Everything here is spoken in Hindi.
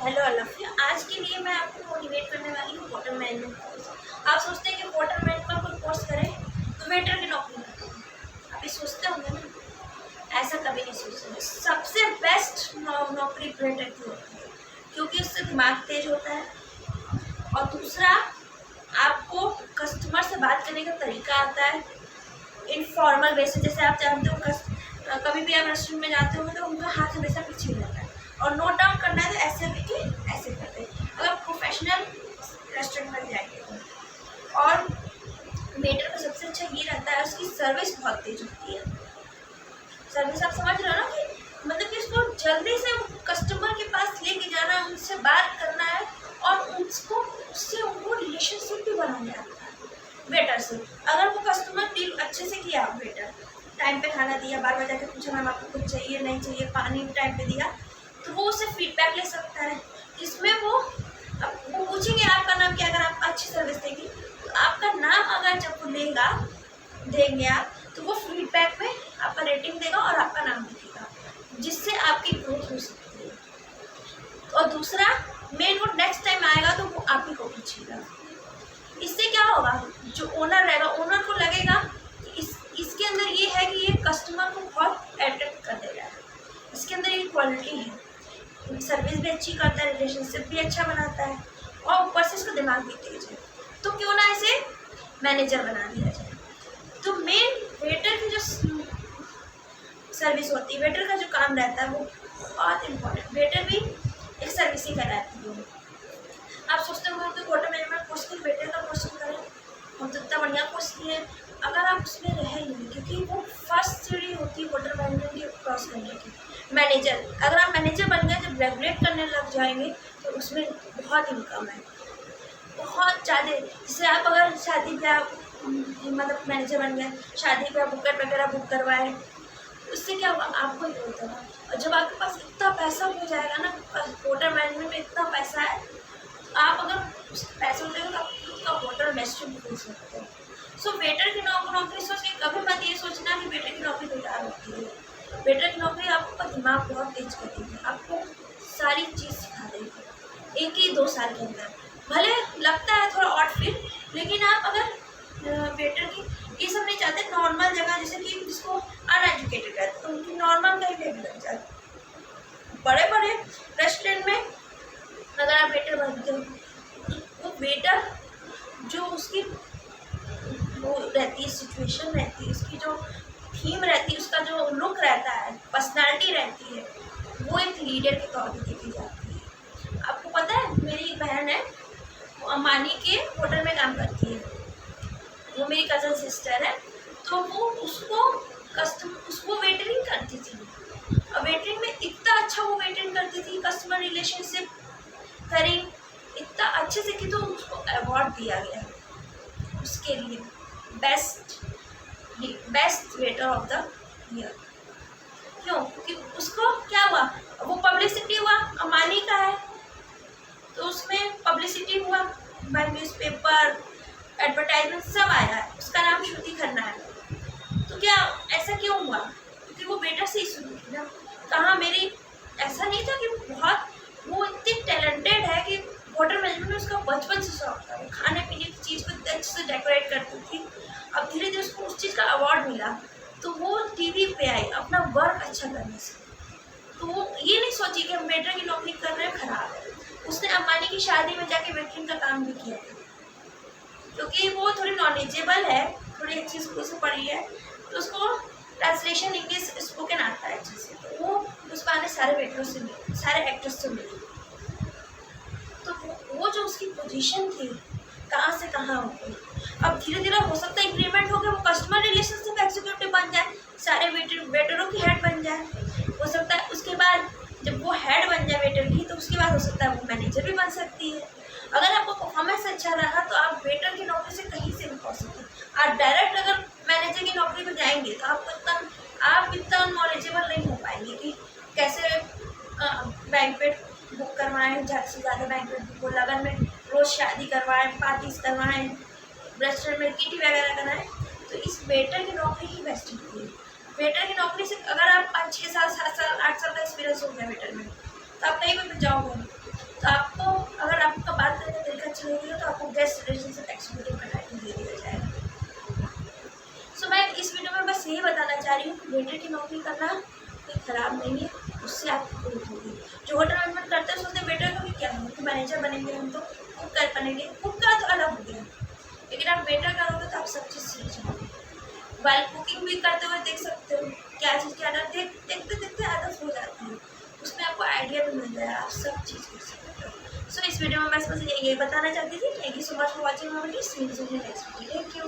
हेलो अलफिया, आज के लिए मैं आपको मोटिवेट करने वाली हूँ होटल मैनेजमेंट कोर्स। आप सोचते हैं कि होटल मैनेजमेंट कोई कोर्स करें तो वेटर की नौकरी ना करें। आप ये सोचते होंगे ना, ऐसा कभी नहीं सोचेंगे। सबसे बेस्ट नौकरी वेटर की होती है, क्योंकि उससे दिमाग तेज होता है और दूसरा आपको कस्टमर से बात करने का तरीका आता है इनफॉर्मल वे से। जैसे आप जानते हो कभी भी आप रेस्टोरेंट में जाते होंगे तो उनका हाथ हमेशा पीछे ही रहता है और नोट डाउन करना है तो ऐसे लेके ऐसे करते हैं। अगर प्रोफेशनल रेस्टोरेंट में जाएंगे तो और वेटर का सबसे अच्छा ये रहता है उसकी सर्विस बहुत तेज होती है। सर्विस आप समझ रहे हो ना, कि मतलब कि उसको जल्दी से कस्टमर के पास लेके जाना है, उनसे बात करना है और उससे उनको रिलेशनशिप भी बनाना आता है वेटर से। अगर वो कस्टमर डील अच्छे से किया, वेटर टाइम पे खाना दिया, बार बार जाके पूछा मैम आपको कुछ चाहिए नहीं चाहिए, पानी टाइम पे दिया, तो वो उससे फीडबैक ले सकता है। इसमें वो पूछेंगे आपका नाम क्या, अगर आप अच्छी सर्विस देंगे तो आपका नाम अगर जब वो देंगे आप, तो वो फीडबैक में आपका रेटिंग देगा और आपका नाम लिखेगा, जिससे आपकी ग्रोथ हो सकती है। और दूसरा मेन वो नेक्स्ट टाइम आएगा तो वो आप ही को पूछेगा। इससे क्या होगा, जो ओनर रहेगा ओनर को लगेगा कि इसके अंदर ये है कि ये कस्टमर को बहुत अट्रैक्ट कर देगा, इसके अंदर ये क्वालिटी है, सर्विस भी अच्छी करता है, रिलेशनशिप भी अच्छा बनाता है और ऊपर से इसका दिमाग भी तेज है, तो क्यों ना इसे मैनेजर बना दिया जाए। तो मेन वेटर की जो सर्विस होती है, वेटर का जो काम रहता है वो बहुत इम्पोर्टेंट। वेटर भी एक सर्विस ही कराती है। आप सोचते हो कि होटल मैनेजमेंट कोर्स की वेटर का कोर्स करें, हम तो इतना बढ़िया कोर्स किए, अगर आप उसमें रहे नहीं, क्योंकि वो फर्स्ट सीढ़ी होती है होटल मैनेजमेंट की क्रॉस करने की। मैनेजर, अगर आप मैनेजर बन गए, जब रेगुलेट करने लग जाएंगे तो उसमें बहुत इनकम है, बहुत ज़्यादा। जैसे आप अगर शादी ब्याह मतलब मैनेजर बन गए, शादी ब्याह बुकर वगैरह बुक करवाए, उससे क्या होगा, आपको ही होता है। और जब आपके पास इतना पैसा हो जाएगा ना, होटल मैनेजमेंट में इतना पैसा है, आप अगर उस पैसे देंगे तो आप होटल रेस्टोरेंट खोल सकते हो। सो वेटर की नौकरी सोच के कभी मत ये सोचना कि वेटर की नौकरी बेकार होती है। वेटर की नौकरी आपका दिमाग बहुत तेज कर देगी, आपको सारी चीज़ सिखा देगी 1 ही 2 साल के अंदर। भले लगता है थोड़ा ऑड फील, लेकिन आप अगर वेटर की ये सब नहीं चाहते, नॉर्मल जगह जैसे कि जिसको अनएजुकेटेड रहते तो उनकी नॉर्मल का ही लेवल लग जाए। बड़े बड़े रेस्टोरेंट में अगर आप वेटर बनते हो, वो वेटर जो उसकी वो रहती है, सिचुएशन रहती है, उसकी जो थीम रहती है, उसका जो लुक रहता है, पर्सनालिटी रहती है, वो एक लीडर के तौर पर देखी जाती है। आपको पता है, मेरी एक बहन है, वो अंबानी के होटल में काम करती है, वो मेरी कज़न सिस्टर है, तो वो उसको वेटरिंग करती थी। और वेटरिंग में इतना अच्छा वो वेटरिंग करती थी, कस्टमर रिलेशनशिप करी इतना अच्छे से कि तो उसको अवार्ड दिया गया है उसके लिए best waiter of the year. क्यों? क्योंकि उसको क्या हुआ, वो पब्लिसिटी हुआ, अंबानी का है तो उसमें पब्लिसिटी हुआ, बाय न्यूज़पेपर एडवर्टाइजमेंट सब आया है, उसका नाम श्रुति खन्ना है। तो क्या ऐसा क्यों हुआ? क्योंकि वो वेटर से ही शुरू की ना। कहाँ मेरी ऐसा नहीं था कि वो इतनी टैलेंटेड है कि होटल मैनेजमेंट में उसका बचपन से शौक था, वो खाने पीने की चीज़ को अच्छे से डेकोरेट करती थी। अब धीरे धीरे उसको उस चीज़ का अवार्ड मिला, तो वो टीवी पे आई अपना वर्क अच्छा करने से। तो वो ये नहीं सोची कि हम वेटर की नौकरी कर रहे हैं खराब है। उसने अंबानी की शादी में जाके वेटरिंग का काम भी किया था, क्योंकि वो थोड़ी नॉलेजेबल है, थोड़ी अच्छी स्कूल से पढ़ी है, तो उसको ट्रांसलेशन इंग्लिश स्पोकन आता है अच्छे से, तो वो उस बहाने सारे वेटरों से मिली, सारे एक्टर्स से मिली। तो वो जो उसकी पोजीशन थी कहाँ से कहाँ हो गई। अब धीरे धीरे हो सकता है इंक्रीमेंट हो गया, वो कस्टमर रिलेशनशिप एग्जीक्यूटिव बन जाए, सारे वेटरों की हेड बन जाए। हो सकता है उसके बाद जब वो हेड बन जाए वेटर की, तो उसके बाद हो सकता है वो मैनेजर भी बन सकती है। अगर आपका परफॉर्मेंस अच्छा रहा तो आप वेटर की नौकरी से कहीं से भी पहुँच सकते हैं। आप डायरेक्ट अगर मैनेजर की नौकरी पर जाएंगे तो आप इतना नॉलेजेबल नहीं हो पाएंगे कि कैसे बैंक्वेट बुक करवाएं, ज़्यादा से ज़्यादा बैंक्वेट बुक, लगन में रोज़ शादी करवाएं, पार्टीज करवाएं, रेस्टोरेंट में किटी वगैरह कराएं। तो इस वेटर की नौकरी ही बेस्ट होती है। वेटर की नौकरी से अगर आप 5 6 साल 7 साल 8 साल का एक्सपीरियंस हो गया वेटर में, तो आप कहीं भी जाओगे तो आपको अगर आपका बात करने का तरीका अच्छा लगेगा तो आपको गेस्ट रिलेशनशिप एग्जीक्यूटिव का टाइटल दे दिया जाएगा। सो मैं इस वीडियो में बस यही बताना चाह रही हूँ कि वेटर की नौकरी करना कोई खराब नहीं है, उससे आपकी ग्रोथ होगी। जो होटल मैनेजमेंट करते हैं सोचते वेटर का भी क्या है, तो मैनेजर बनेंगे हम, तो कुक कर बनेंगे, कुक का तो अलग हो गया, लेकिन आप वेटर करोगे तो आप सब चीज़ सीख जाओगे। वाइल कुकिंग भी करते हुए देख सकते हो क्या चीज़ क्या आदत, देखते देखते आदत हो जाती है, उसमें आपको आइडिया भी मिल जाएगा, आप सब चीज़ कर सकते हो। सो इस वीडियो में बस यही बताना चाहती थी। Thank you so much for watching my video. See you in next video. Thank you.